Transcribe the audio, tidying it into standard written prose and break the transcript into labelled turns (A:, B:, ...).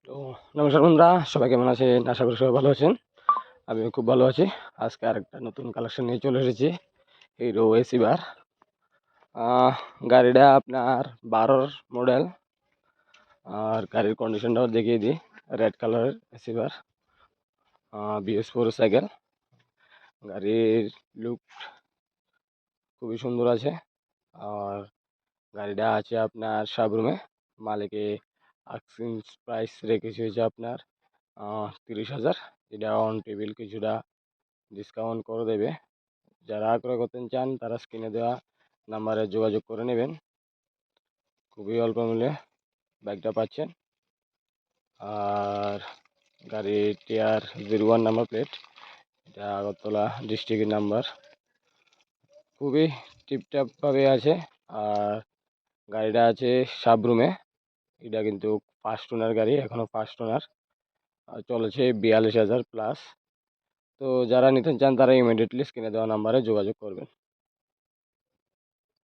A: তো নমস্কার বন্ধুরা, সবাই কেমন আছেন? আশা করি সবাই ভালো আছেন। আমি খুব ভালো আছি। আজকে আরেকটা নতুন কালেকশন নিয়ে চলে এসেছি, হিরো এসি বার। গাড়িটা আপনার 12 মডেল। আর গাড়ির কন্ডিশনটাও দেখিয়ে দিই। রেড কালারের এসি বার, BS4 সাইকেল। গাড়ির লুক খুবই সুন্দর আছে। আর গাড়িটা আছে আপনার শোরুমে। মালিকে আস্কিং প্রাইস রেখেছে হচ্ছে আপনার 30,000। এটা অন টেবিল কিছুটা ডিসকাউন্ট করে দেবে। যারা ক্রয় করতে চান তারা স্ক্রিনে দেওয়া নাম্বারে যোগাযোগ করে নেবেন। খুবই অল্প মূল্যে বাইকটা পাচ্ছেন। আর গাড়ির টিআর 01 নাম্বার প্লেট, এটা আগরতলা ডিস্ট্রিক্টের নাম্বার। খুবই টিপটাপভাবে আছে। আর গাড়িটা আছে শোরুমে। এটা কিন্তু ফার্স্ট ওনার গাড়ি, এখনও ফার্স্ট ওনার। চলেছে 42,000 প্লাস। তো যারা নিতে চান তারা ইমিডিয়েটলি স্ক্রিনে দেওয়া নাম্বারে যোগাযোগ করবেন।